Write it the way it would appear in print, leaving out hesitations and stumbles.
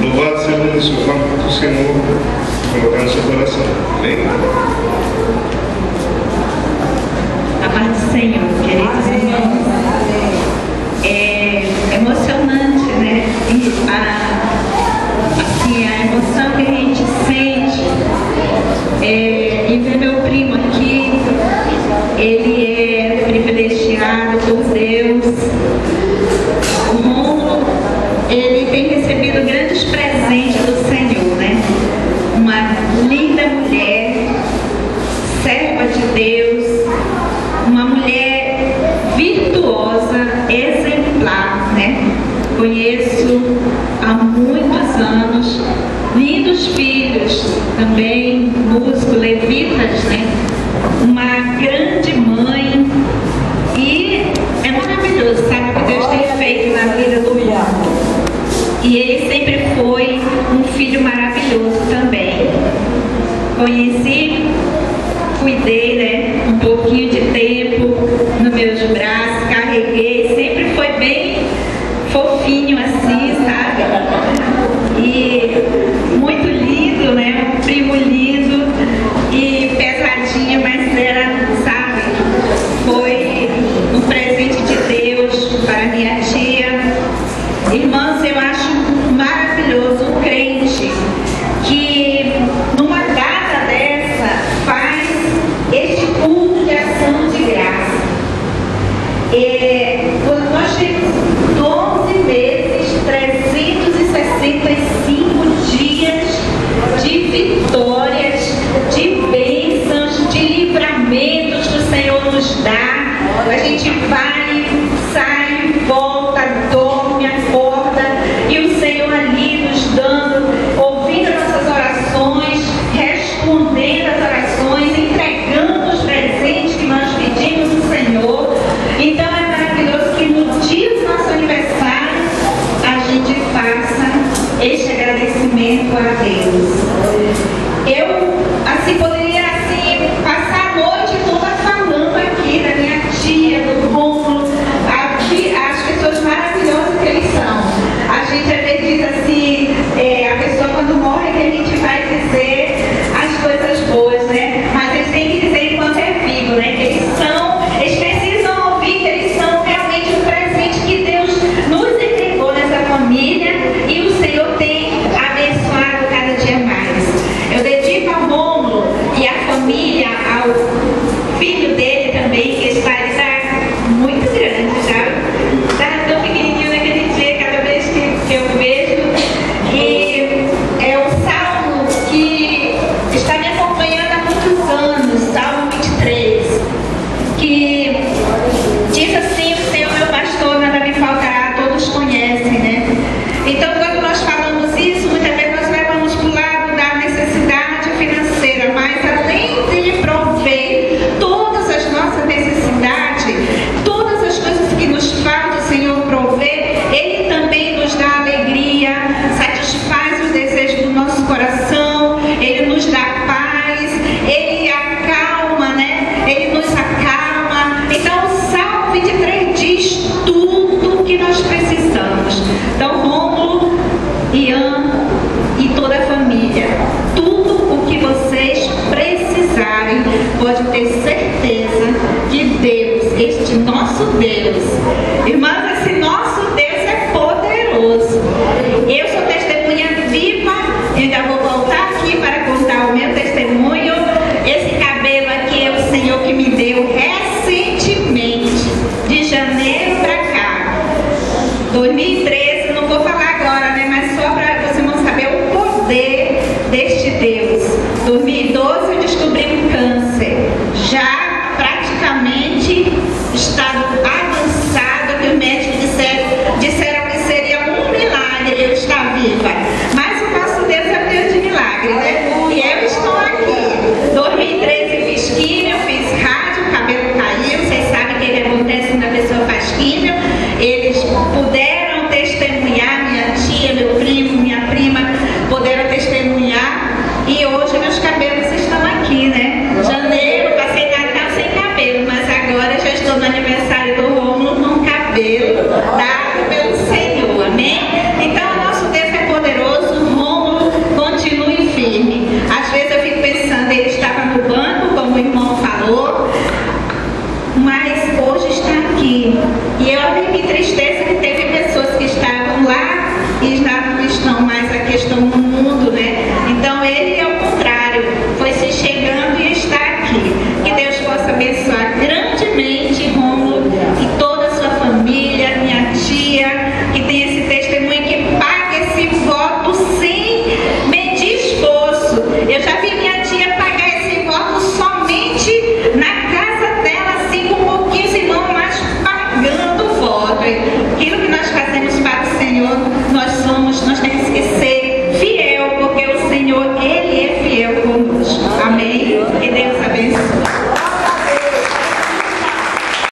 Louvado seja o nome do Senhor, colocar no seu coração. Amém? A paz do Senhor, queridos irmãos. É emocionante, né? A emoção que a gente sente em ver meu primo aqui. Ele é privilegiado por Deus. O Rômulo, ele tem recebido grandes presentes do Senhor, né? Uma linda mulher, serva de Deus, uma mulher virtuosa, exemplar, né? Conheço há muitos anos, lindos filhos, também músicos, levitas, né? Uma grande mãe, e é maravilhoso, sabe, o que Deus tem feito na vida do Rômulo. E ele sempre foi um filho maravilhoso também. Conheci, cuidei, né, um pouquinho de tempo nos meus braços, carreguei, sempre foi bem fofinho assim, sabe? E muito lindo, né? Um primo lindo e pesadinho, mas era, sabe? Foi um presente de Deus para minha tia. Irmãos, eu acho maravilhoso um crente que numa data dessa faz este culto de ação de graça. Nós temos 12 meses, 365 dias de vitórias, de bênçãos, de livramentos que o Senhor nos dá. A gente vai, sai, volta, dorme, acorda, e o Senhor ali nos dando, ouvindo nossas orações, respondendo as orações, entregando os presentes que nós pedimos ao Senhor. Então é maravilhoso que no dia do nosso aniversário a gente faça este agradecimento a Deus. Eu, assim, poderia passar a noite toda falando aqui da minha tia, do Rômulo, as pessoas maravilhosas que eles são. A gente às vezes diz assim, a pessoa quando morre que a gente vai dizer as coisas boas, né? Mas eles têm que dizer enquanto é vivo, né? Que eles precisam ouvir que eles são realmente um presente que Deus nos entregou nessa família, e o Senhor tem abençoado cada dia mais. Eu dedico ao Rômulo e à família, ao filho dele também, que está muito grande, já está tão pequenininho naquele dia, cada vez que eu vejo. E é o salmo que está me acompanhando há muitos anos, Salmo 23, que diz assim: o Senhor meu pastor, nada me faltará, todos conhecem, né? Então, quando nós falamos isso, muitas vezes nós levamos para o lado da necessidade financeira, mas além de Ele prover todas as nossas necessidades, todas as coisas que nos faltam, o Senhor prover, Ele também nos dá alegria, satisfaz os desejos do nosso coração, Ele nos dá paz, Ele acalma, né? Ele nos acalma. Então, o Salmo 23 diz tudo o que nós precisamos. Então, Rômulo, Ian e toda a família, tudo o que vocês precisarem, pode ter certeza que Deus, este nosso Deus, irmãs, esse nosso Deus é poderoso. Eu sou testemunha viva, ainda vou voltar aqui para contar o meu testemunho. Esse cabelo aqui é o Senhor que me deu recentemente, de janeiro para cá, 2013, não vou falar agora, né? Mas só para vocês não saber o poder deste Deus. 2012 eu descobri um câncer, já praticamente estado avançado, que os médicos disseram que seria um milagre eu estar viva.